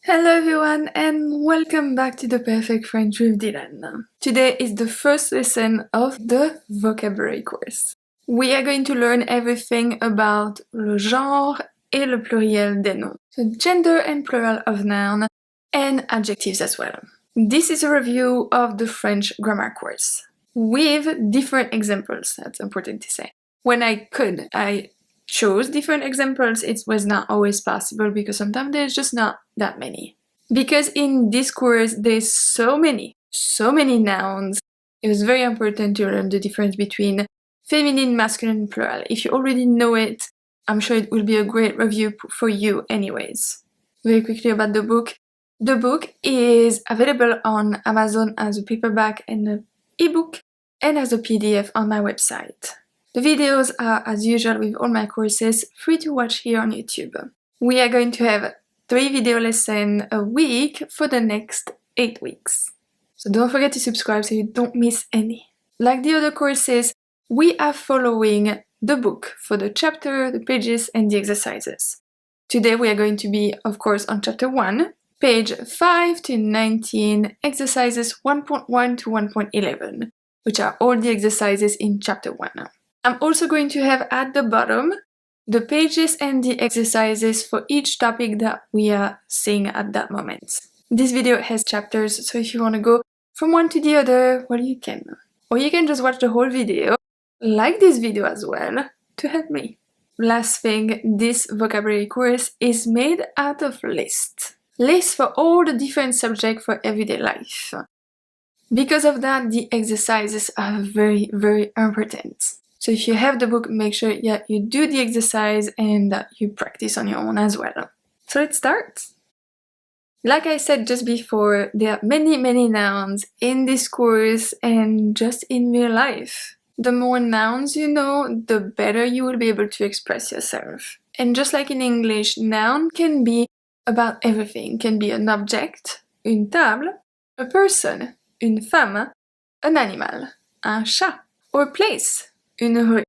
Hello everyone and welcome back to the Perfect French with Dylan. Today is the first lesson of the vocabulary course. We are going to learn everything about le genre et le pluriel des noms, so gender and plural of noun, and adjectives as well. This is a review of the French grammar course with different examples, that's important to say. When I chose different examples. It was not always possible because sometimes there's just not that many. Because in this course there's so many nouns, it was very important to learn the difference between feminine, masculine, plural. If you already know it, I'm sure it will be a great review for you anyways. Very quickly about the book. The book is available on Amazon as a paperback and an ebook and as a PDF on my website. The videos are, as usual with all my courses, free to watch here on YouTube. We are going to have 3 video lessons a week for the next 8 weeks. So don't forget to subscribe so you don't miss any. Like the other courses, we are following the book for the chapter, the pages, and the exercises. Today we are going to be, of course, on chapter 1, page 5 to 19, exercises 1.1 to 1.11, which are all the exercises in chapter 1. I'm also going to have at the bottom the pages and the exercises for each topic that we are seeing at that moment. This video has chapters, so if you want to go from one to the other, well, you can. Or you can just watch the whole video, like this video as well, to help me. Last thing, this vocabulary course is made out of lists. Lists for all the different subjects for everyday life. Because of that, the exercises are very, very important. So if you have the book, make sure you do the exercise and that you practice on your own as well. So let's start. Like I said just before, there are many nouns in this course and just in real life. The more nouns you know, the better you will be able to express yourself. And just like in English, noun can be about everything. It can be an object, une table, a person, une femme, an animal, un chat, or a place, une rue.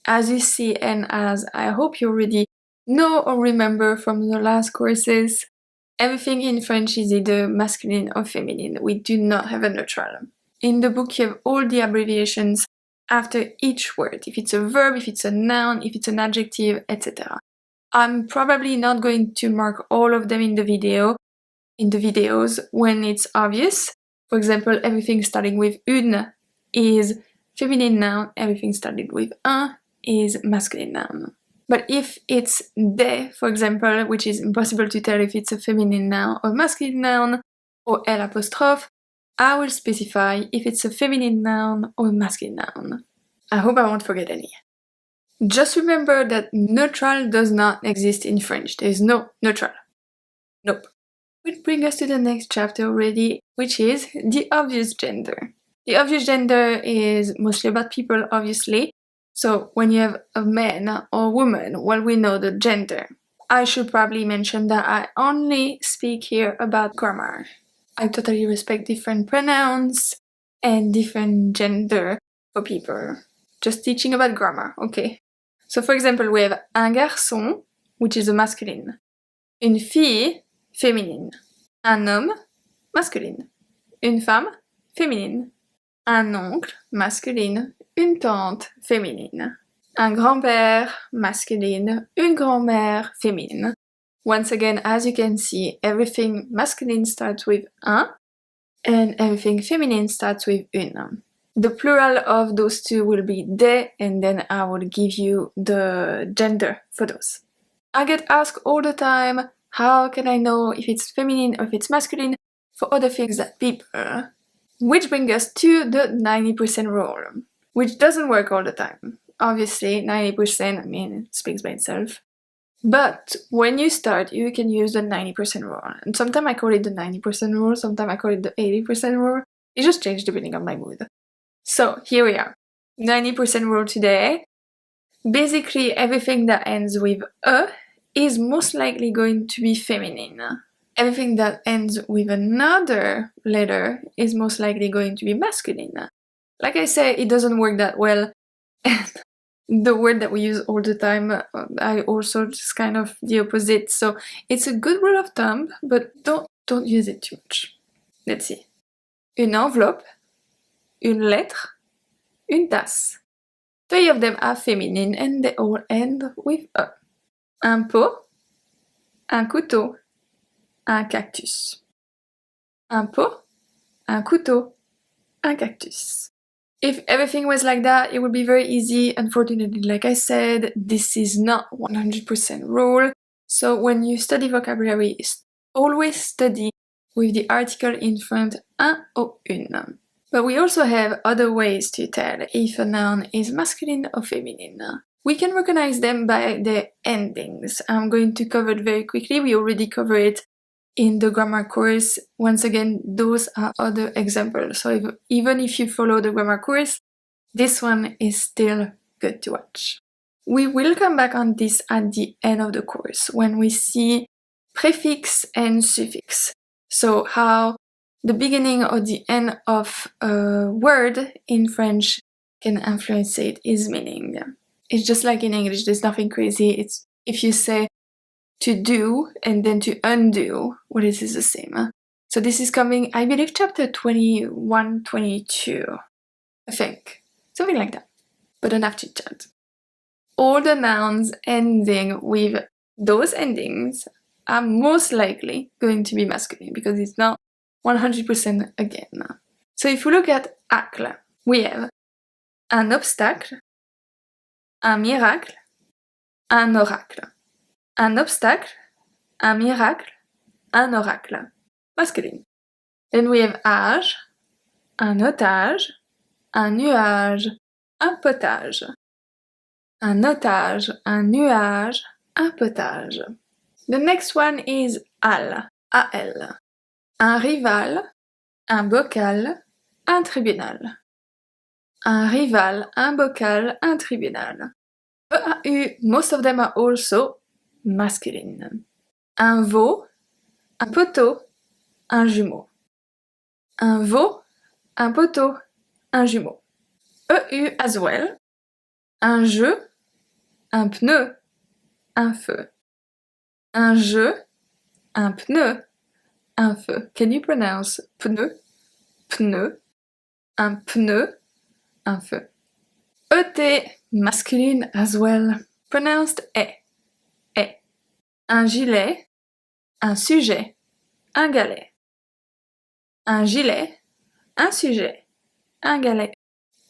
As you see and as I hope you already know or remember from the last courses, everything in French is either masculine or feminine. We do not have a neutral. In the book you have all the abbreviations after each word, if it's a verb, if it's a noun, if it's an adjective, etc. I'm probably not going to mark all of them in the videos when it's obvious. For example, everything starting with une is feminine noun, everything started with un is masculine noun. But if it's des, for example, which is impossible to tell if it's a feminine noun or masculine noun, or L apostrophe, I will specify if it's a feminine noun or a masculine noun. I hope I won't forget any. Just remember that neutral does not exist in French. There is no neutral. Nope. Which brings us to the next chapter already, which is the obvious gender. The obvious gender is mostly about people, obviously. So when you have a man or woman, well, we know the gender. I should probably mention that I only speak here about grammar. I totally respect different pronouns and different gender for people. Just teaching about grammar, okay? So for example, we have un garçon, which is a masculine. Une fille, féminine. Un homme, masculine. Une femme, féminine. Un oncle, masculine. Une tante, féminine. Un grand-père, masculine. Une grand-mère, féminine. Once again, as you can see, everything masculine starts with un, and everything feminine starts with une. The plural of those two will be des, and then I will give you the gender for those. I get asked all the time, how can I know if it's feminine or if it's masculine for other things that people? Which brings us to the 90% rule, which doesn't work all the time. Obviously, 90%, I mean, it speaks by itself. But when you start, you can use the 90% rule. And sometimes I call it the 90% rule, sometimes I call it the 80% rule. It just changes depending on my mood. So here we are. 90% rule today. Basically, everything that ends with a is most likely going to be feminine. Everything that ends with another letter is most likely going to be masculine. Like I say, it doesn't work that well. And the word that we use all the time are also just kind of the opposite. So it's a good rule of thumb, but don't use it too much. Let's see. Une enveloppe, une lettre, une tasse. 3 of them are feminine and they all end with a. Un pot, un couteau, un cactus. Un pot, un couteau, un cactus. If everything was like that, it would be very easy. Unfortunately, like I said, this is not 100% rule. So when you study vocabulary, always study with the article in front, un ou une. But we also have other ways to tell if a noun is masculine or feminine. We can recognize them by their endings. I'm going to cover it very quickly. We already covered it in the grammar course. Once again, those are other examples. So even if you follow the grammar course, this one is still good to watch. We will come back on this at the end of the course when we see prefix and suffix. So how the beginning or the end of a word in French can influence its meaning. It's just like in English, there's nothing crazy. It's if you say to do and then to undo, well, this is the same. So this is coming, I believe, chapter 21, 22, I think. Something like that. But don't have to chat. All the nouns ending with those endings are most likely going to be masculine because it's not 100% again. So if we look at acle, we have un obstacle, un miracle, un oracle. Un obstacle, un miracle, un oracle. Masculine. Then we have âge, un otage, un nuage, un potage. Un otage, un nuage, un potage. The next one is al, A-L. Un rival, un bocal, un tribunal. Un rival, un bocal, un tribunal. E-A-U, most of them are also masculine. Un veau, un poteau, un jumeau. Un veau, un poteau, un jumeau. E-U as well. Un jeu, un pneu, un feu. Un jeu, un pneu, un feu. Can you pronounce pneu, pneu, un pneu, un feu? E-T, masculine as well. Pronounced e. Un gilet, un sujet, un galet. Un gilet, un sujet, un galet.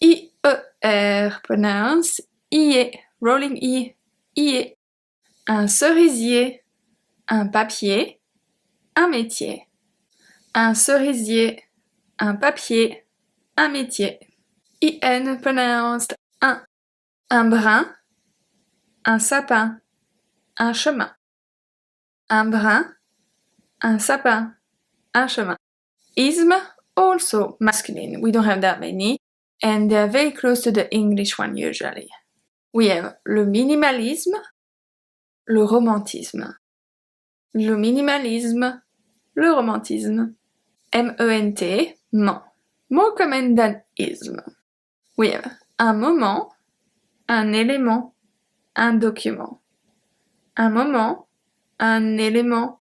I-E-R, pronounce IE, rolling I, IE. Un cerisier, un papier, un métier. Un cerisier, un papier, un métier. IN, pronounced un. Un brin, un sapin, un chemin. Un brin, un sapin, un chemin. Ism, also masculine. We don't have that many, and they're very close to the English one usually. We have le minimalisme, le romantisme. Le minimalisme, le romantisme. M-E-N-T, ment. More common than ism. We have un moment, un élément, un document. Un moment, un élément,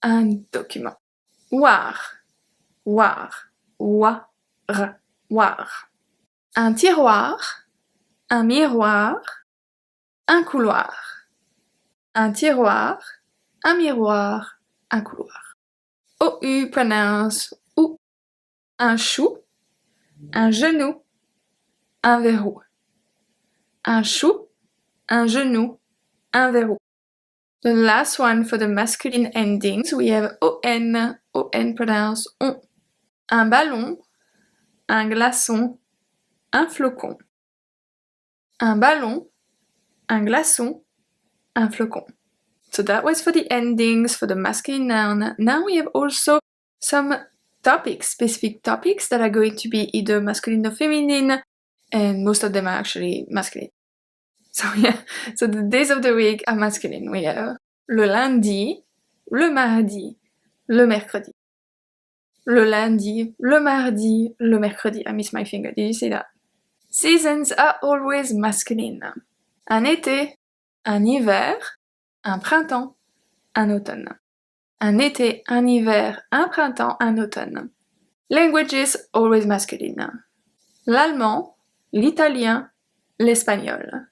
un document. War, war, war. Un tiroir, un miroir, un couloir. Un tiroir, un miroir, un couloir. O-U pronounce ou. Un chou, un genou, un verrou. Un chou, un genou, un verrou. The last one for the masculine endings, we have on, on pronounced on. Un ballon, un glaçon, un flocon. Un ballon, un glaçon, un flocon. So that was for the endings for the masculine noun. Now we have also some topics, specific topics that are going to be either masculine or feminine, and most of them are actually masculine. So yeah, so the days of the week are masculine. We have le lundi, le mardi, le mercredi. Le lundi, le mardi, le mercredi. I missed my finger, did you see that? Seasons are always masculine. un été, un hiver, un printemps, un automne. Un été, un hiver, un printemps, un automne. Languages always masculine. L'allemand, l'italien, l'espagnol.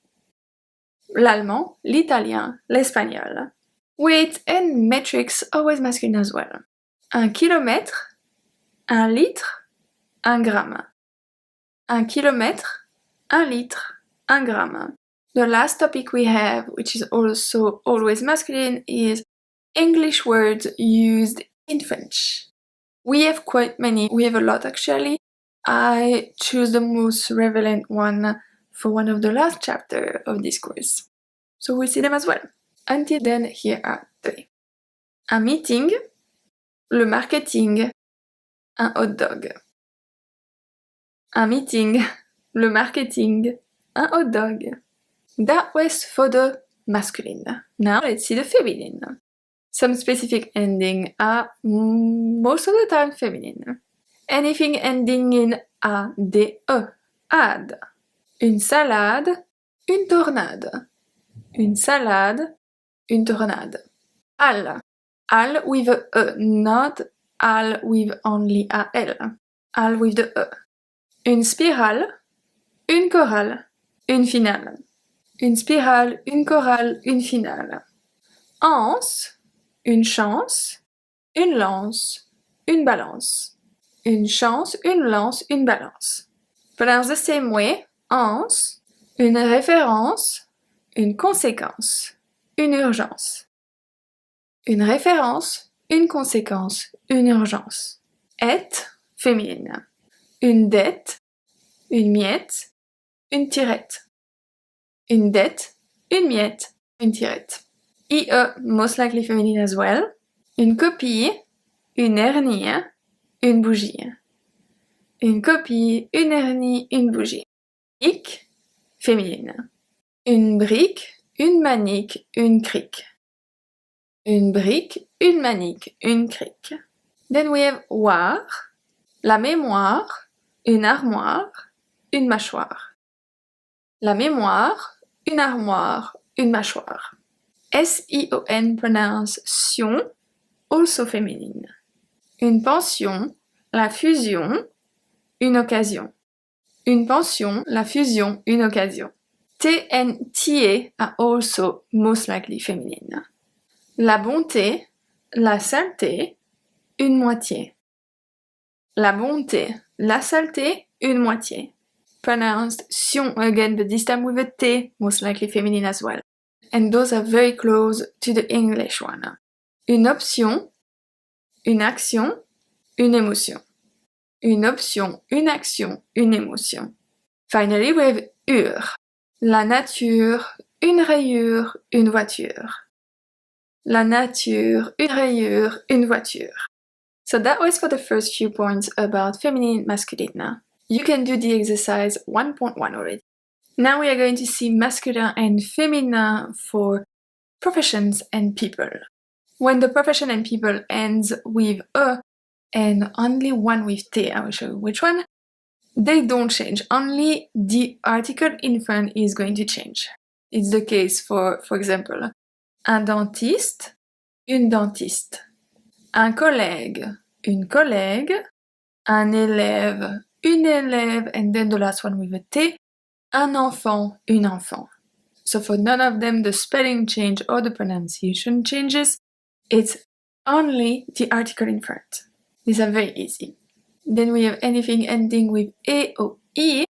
L'allemand, l'italien, l'espagnol. Weight and metrics always masculine as well. Un kilomètre, un litre, un gramme. Un kilomètre, un litre, un gramme. The last topic we have, which is also always masculine, is English words used in French. We have quite many, we have a lot actually. I choose the most relevant one for one of the last chapter of this course. So we'll see them as well. Until then, here are three. Un meeting, le marketing, un hot dog. Un meeting, le marketing, un hot dog. That was for the masculine. Now let's see the feminine. Some specific ending are most of the time feminine. Anything ending in ade, ad. Une salade, une tornade. Une salade, une tornade. Al. Al with a E, not al with only a L. Al with the E. Une spirale, une chorale, une finale. Une spirale, une chorale, une finale. Anse, une chance, une lance, une balance. Une chance, une lance, une balance. Pronounce the same way. Anse, une référence, une conséquence, une urgence. Une référence, une conséquence, une urgence. Et, féminine. Une dette, une miette, une tirette. Une dette, une miette, une tirette. IE, most likely feminine as well. Une copie, une hernie, une bougie. Une copie, une hernie, une bougie. Ic, féminine. Une brique, une manique, une crique. Une brique, une manique, une crique. Then we have war, la mémoire, une armoire, une mâchoire. La mémoire, une armoire, une mâchoire. S-I-O-N pronounce sion, also féminine. Une pension, la fusion, une occasion. Une pension, la fusion, une occasion. T-N-T-A are also most likely feminine. La bonté, la saleté, une moitié. La bonté, la saleté, une moitié. Pronounced sion again, but this time with a T, most likely feminine as well. And those are very close to the English one. Une option, une action, une émotion. Une option, une action, une émotion. Finally, we have ur. La nature, une rayure, une voiture. La nature, une rayure, une voiture. So that was for the first few points about feminine, masculine. You can do the exercise 1.1 already. Now we are going to see masculine and feminine for professions and people. When the profession and people ends with a and only one with t, I will show you which one, they don't change. Only the article in front is going to change. It's the case for example, un dentiste, une dentiste. Un collègue, une collègue. Un élève, une élève, and then the last one with a T, un enfant, une enfant. So for none of them the spelling change or the pronunciation changes, it's only the article in front. These are very easy. Then we have anything ending with E or E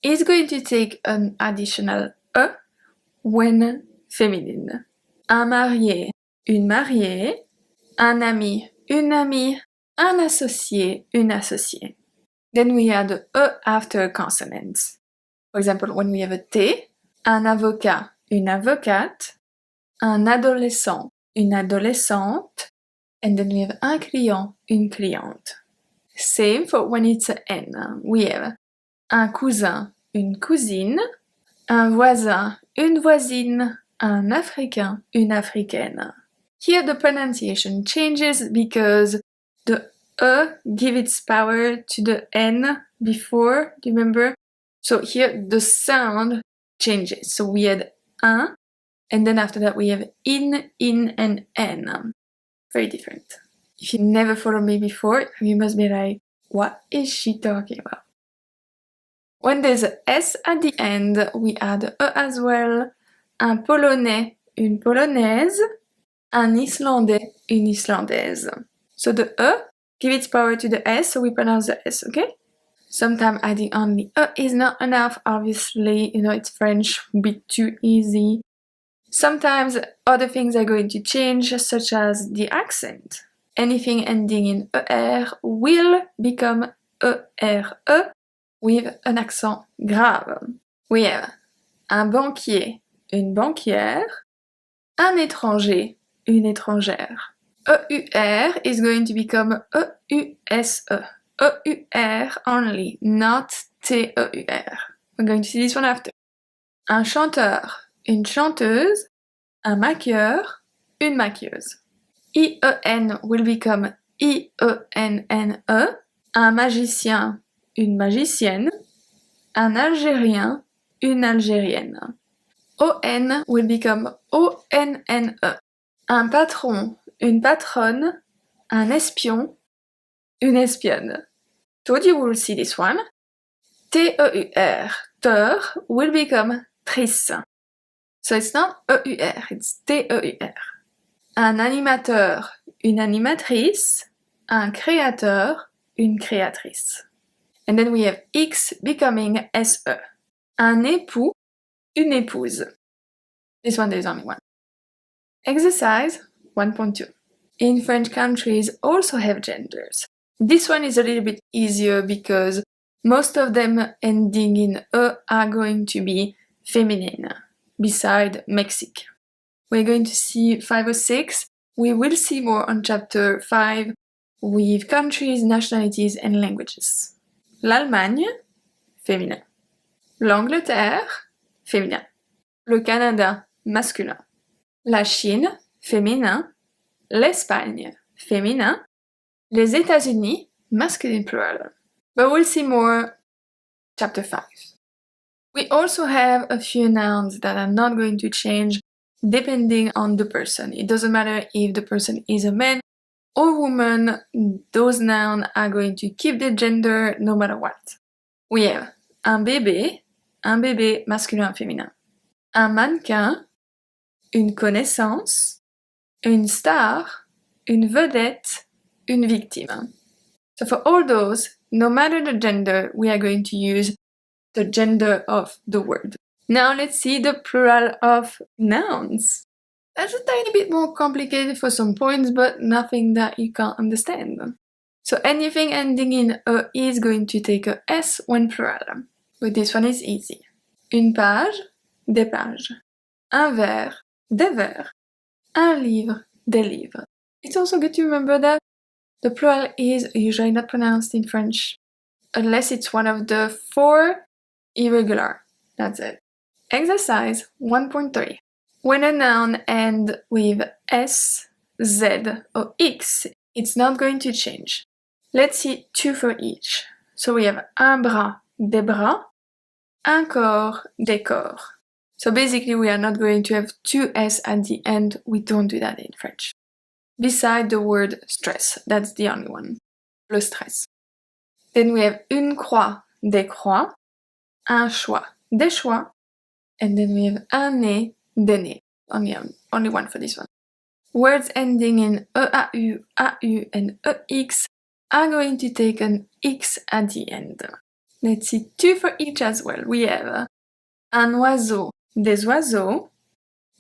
is going to take an additional E when feminine. Un marié, une mariée. Un ami, une amie. Un associé, une associée. Then we add the E after consonants. For example, when we have a T, un avocat, une avocate, un adolescent, une adolescente, and then we have un client, une cliente. Same for when it's an N. We have un cousin, une cousine, un voisin, une voisine, un africain, une africaine. Here the pronunciation changes because the E give its power to the N before, do you remember? So here the sound changes. So we had un, and then after that we have in, and en. Very different. If you never followed me before, you must be like, what is she talking about? When there's a S at the end, we add E as well. Un Polonais, une Polonaise. Un Islandais, une Islandaise. So the E, give its power to the S, so we pronounce the S, okay? Sometimes adding only E is not enough, obviously, it's French, a bit too easy. Sometimes other things are going to change, such as the accent. Anything ending in ER will become ERE with an accent grave. We have un banquier, une banquière, un étranger, une étrangère. EUR is going to become EUSE. EUR only, not TEUR. We're going to see this one after. Un chanteur, une chanteuse, un maquilleur, une maquilleuse. IEN will become IENNE. Un magicien, une magicienne. Un Algérien, une Algérienne. ON will become ONNE. Un patron, une patronne. Un espion, une espionne. Told you will see this one. TEUR, teur, will become trice. So it's not EUR, it's TEUR. Un animateur, une animatrice. Un créateur, une créatrice. And then we have X becoming SE. Un époux, une épouse. This one there is only one. Exercise 1.2. In French countries also have genders. This one is a little bit easier because most of them ending in E are going to be feminine, beside Mexique. We're going to see 5 or 6. We will see more on chapter 5 with countries, nationalities and languages. L'Allemagne, féminin. L'Angleterre, féminin. Le Canada, masculin. La Chine, féminin. L'Espagne, féminin. Les États-Unis, masculine plural. But we'll see more chapter 5. We also have a few nouns that are not going to change depending on the person. It doesn't matter if the person is a man or woman, those nouns are going to keep their gender no matter what. We have un bébé masculin féminin. Un mannequin, une connaissance, une star, une vedette, une victime. So for all those, no matter the gender, we are going to use the gender of the word. Now let's see the plural of nouns. That's a tiny bit more complicated for some points, but nothing that you can't understand. So anything ending in E is going to take a S when plural. But this one is easy. Une page, des pages. Un verre, des verres. Un livre, des livres. It's also good to remember that the plural is usually not pronounced in French unless it's one of the 4 irregular. That's it. Exercise 1.3. When a noun ends with S, Z, or X, it's not going to change. Let's see 2 for each. So we have un bras, des bras, un corps, des corps. So basically we are not going to have 2 S at the end. We don't do that in French. Beside the word stress, that's the only one. Le stress. Then we have une croix, des croix, un choix, des choix, and then we have un nez, des nez. Only one for this one. Words ending in EAU, AU, and EX are going to take an X at the end. Let's see 2 for each as well. We have un oiseau, des oiseaux,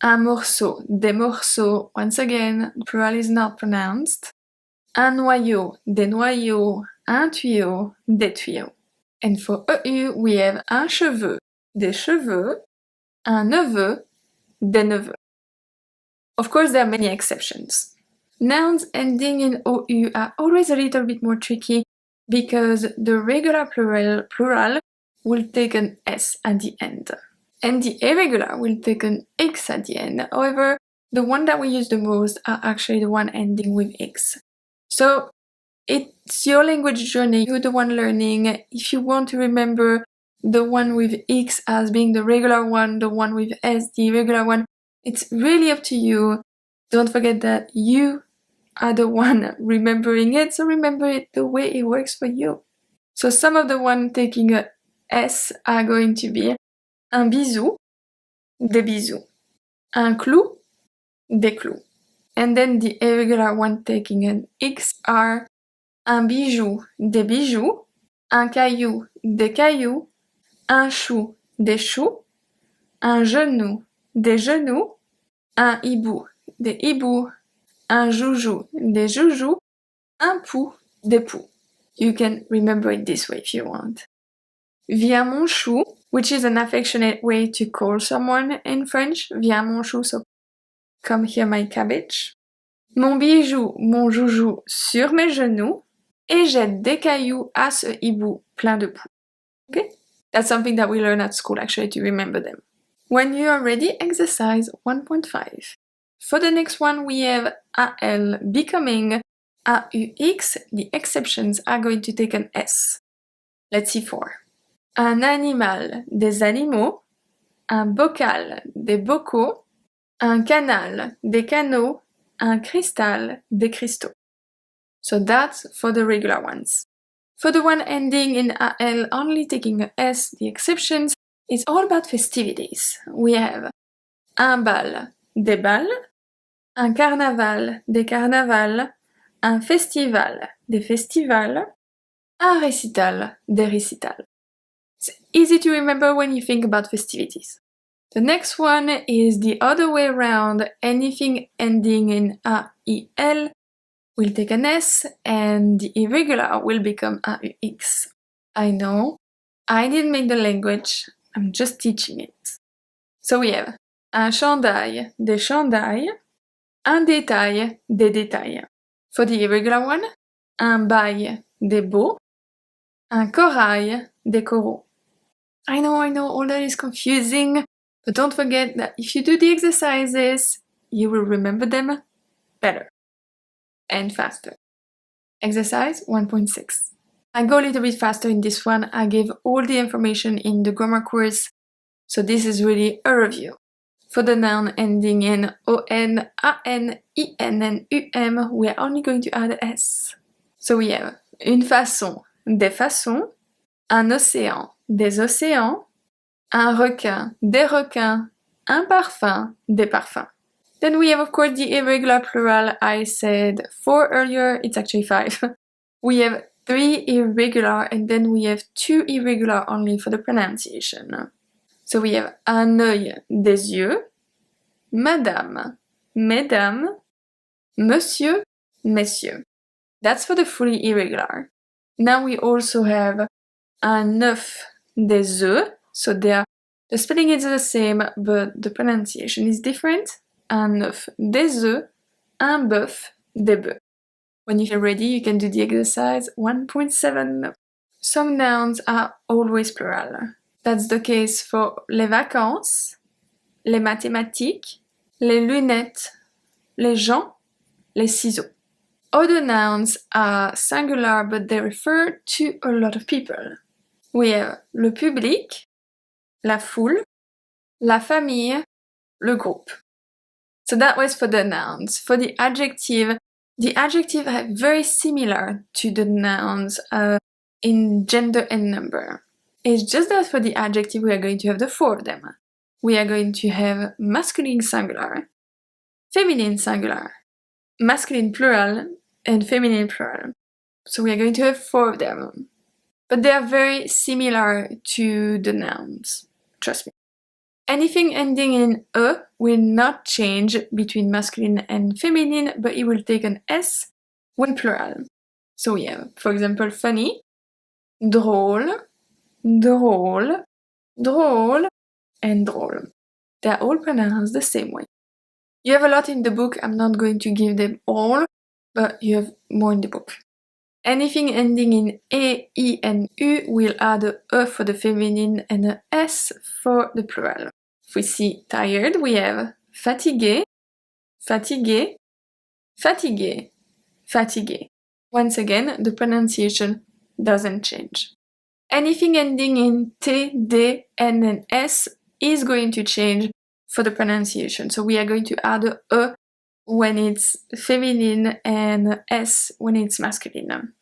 un morceau, des morceaux. Once again, the plural is not pronounced. Un noyau, des noyaux, un tuyau, des tuyaux. And for EU, we have un cheveu, des cheveux, un neveu, des neveux. Of course, there are many exceptions. Nouns ending in OU are always a little bit more tricky because the regular plural will take an S at the end. And the irregular will take an X at the end. However, the one that we use the most are actually the one ending with X. So it's your language journey, you're the one learning. If you want to remember the one with X as being the regular one, the one with S, the irregular one. It's really up to you. Don't forget that you are the one remembering it, so remember it the way it works for you. So some of the ones taking a S are going to be un bisou, des bisous, un clou, des clous. And then the irregular one taking an X are un bijou, des bijoux, un caillou, des cailloux, un chou, des choux, un genou, des genoux, un hibou, des hiboux, un joujou, des joujoux, un pou, des poux. You can remember it this way if you want. Viens mon chou, which is an affectionate way to call someone in French. Viens mon chou, so come here my cabbage. Mon bijou, mon joujou sur mes genoux, et jette des cailloux à ce hibou plein de poux. Okay? That's something that we learn at school actually to remember them. When you are ready, exercise 1.5. For the next one, we have AL becoming AUX. The exceptions are going to take an S. Let's see 4. Un animal, des animaux. Un bocal, des bocaux. Un canal, des canaux. Un cristal, des cristaux. So that's for the regular ones. For the one ending in AL only taking a S, the exceptions, it's all about festivities. We have un bal, des bals, un carnaval, des carnavals, un festival, des festivals, un récital, des récitals. It's easy to remember when you think about festivities. The next one is the other way around. Anything ending in AIL will take an S, and the irregular will become AUX. I know, I didn't make the language, I'm just teaching it. So we have un chandail, des chandails, un détail, des détails. For the irregular one, un bail, des baux, un corail, des coraux. I know, all that is confusing, but don't forget that if you do the exercises, you will remember them better and faster. Exercise 1.6. I go a little bit faster in this one. I gave all the information in the grammar course, so this is really a review. For the noun ending in ON, AN, IN, and UM, we are only going to add S. So we have une façon, des façons, un océan, des océans, un requin, des requins, un parfum, des parfums. Then we have, of course, the irregular plural. I said 4 earlier, it's actually 5. We have 3 irregular, and then we have 2 irregular only for the pronunciation. So we have un œil, des yeux, madame, mesdames, monsieur, messieurs. That's for the fully irregular. Now we also have un œuf, des œufs, so the spelling is the same, but the pronunciation is different. Un œuf, des œufs, un bœuf, des bœufs. When you're ready, you can do the exercise 1.7. Some nouns are always plural. That's the case for les vacances, les mathématiques, les lunettes, les gens, les ciseaux. Other nouns are singular, but they refer to a lot of people. We have le public, la foule, la famille, le groupe. So that was for the nouns. For the adjective are very similar to the nouns in gender and number. It's just that for the adjective we are going to have the 4 of them. We are going to have masculine singular, feminine singular, masculine plural, and feminine plural. So we are going to have 4 of them. But they are very similar to the nouns. Trust me. Anything ending in E will not change between masculine and feminine, but it will take an S when plural. So we have, for example, funny, drôle, drôle, drôle, and drôle. They are all pronounced the same way. You have a lot in the book. I'm not going to give them all, but you have more in the book. Anything ending in E, I, and U will add a E for the feminine and a S for the plural. If we see tired, we have fatigué, fatigué, fatigué, fatigué. Once again, the pronunciation doesn't change. Anything ending in T, D, and then S is going to change for the pronunciation. So we are going to add a E when it's feminine and S when it's masculine.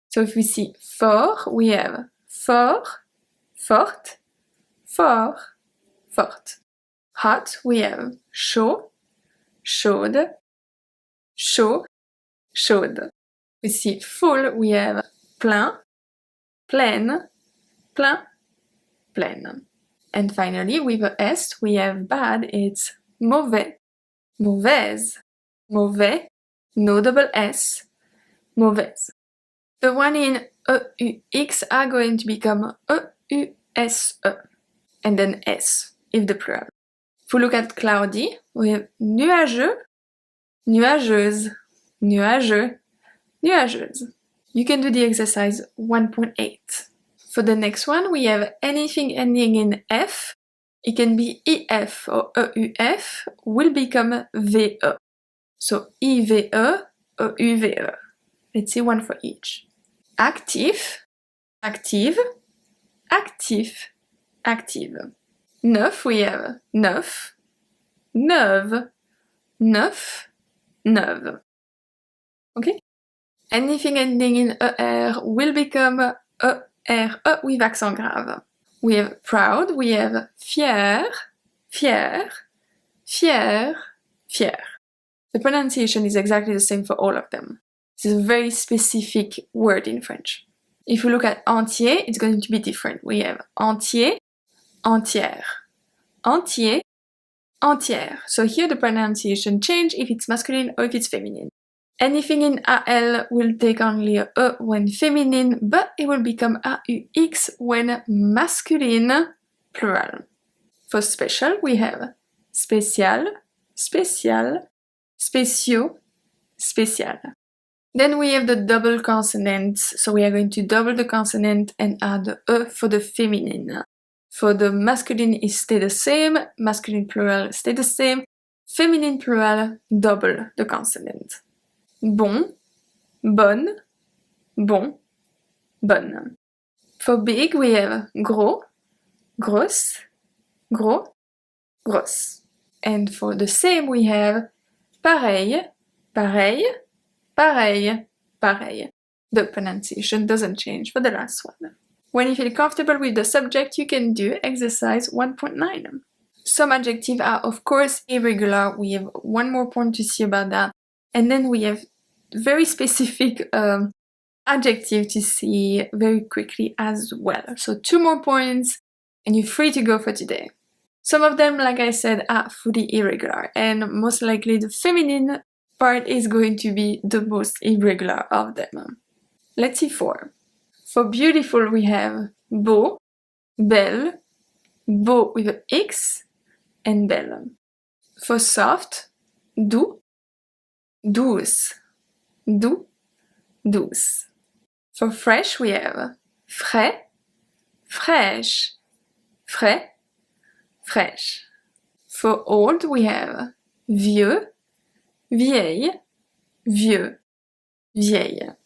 So if we see fort, we have fort, forte, fort, forte. Hot, we have chaud, chaude, chaud, chaude. We see full, we have plein, pleine, plein, pleine. And finally, with a S, we have bad, it's mauvais, mauvaise, mauvais, no double S, mauvaise. The one in EUX are going to become EUSE, and then S, if the plural. If we look at cloudy, we have nuageux, nuageuse, nuageux, nuageuse. You can do the exercise 1.8. For the next one, we have anything ending in F. It can be EF or EUF, will become VE. So IVE, EUVE. Let's see one for each. Actif, active, actif, active. Neuf, we have neuf, neuve, neuf, neuve. Okay? Anything ending in ER will become ER with accent grave. We have proud, we have fier, fier, fier, fier. The pronunciation is exactly the same for all of them. This is a very specific word in French. If we look at entier, it's going to be different. We have entier, entière, entier, entière. So here the pronunciation change if it's masculine or if it's feminine. Anything in AL will take only a E when feminine, but it will become AUX when masculine, plural. For special, we have spécial, spécial, spéciaux, spécial. Then we have the double consonants, so we are going to double the consonant and add the E for the feminine. For the masculine, it stay the same, masculine plural stay the same, feminine plural double the consonant. Bon, bonne, bon, bonne. For big, we have gros, grosse, gros, grosse. And for the same, we have pareil, pareil, pareil, pareil. The pronunciation doesn't change for the last one. When you feel comfortable with the subject, you can do exercise 1.9. Some adjectives are, of course, irregular. We have one more point to see about that. And then we have very specific adjective to see very quickly as well. So 2 more points and you're free to go for today. Some of them, like I said, are fully irregular, and most likely the feminine part is going to be the most irregular of them. Let's see 4. For beautiful, we have beau, belle, beau with an X, and belle. For soft, doux, douce, doux, douce. For fresh, we have frais, fraîche, frais, fraîche. For old, we have vieux, vieille, vieux, vieille.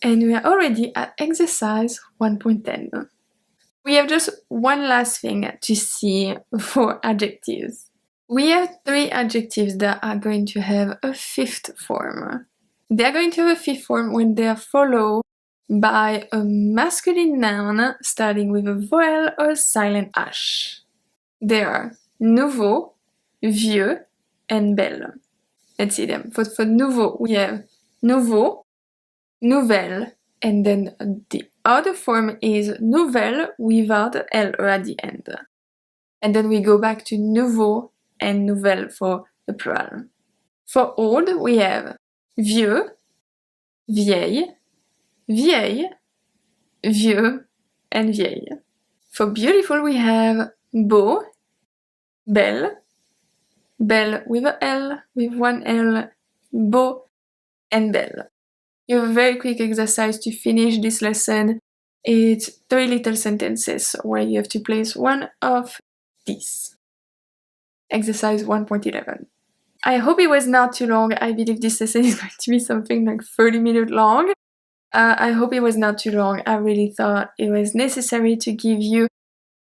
And we are already at exercise 1.10. We have just one last thing to see for adjectives. We have 3 adjectives that are going to have a 5th form. They are going to have a 5th form when they are followed by a masculine noun starting with a vowel or silent H. They are nouveau, vieux, and belle. Let's see them. For nouveau, we have nouveau, nouvelle, and then the other form is nouvelle without LE at the end. And then we go back to nouveau and nouvelle for the plural. For old, we have vieux, vieille, vieille, vieux, and vieille. For beautiful, we have beau, belle, belle with a L, with one L, beau, and belle. You have a very quick exercise to finish this lesson. It's 3 little sentences where you have to place one of these. Exercise 1.11. I hope it was not too long. I believe this lesson is going to be something like 30 minutes long. I hope it was not too long. I really thought it was necessary to give you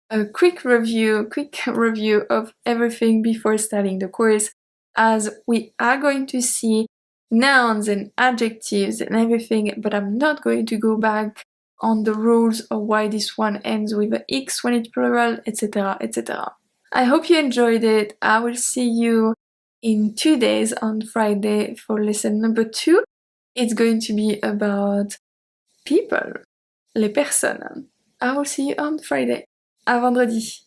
a quick review of everything before starting the course, as we are going to see nouns and adjectives and everything, but I'm not going to go back on the rules or why this one ends with a X when it's plural, etc, etc. I hope you enjoyed it. I will see you in 2 days on Friday for lesson number 2. It's going to be about people, les personnes. I will see you on Friday. À vendredi.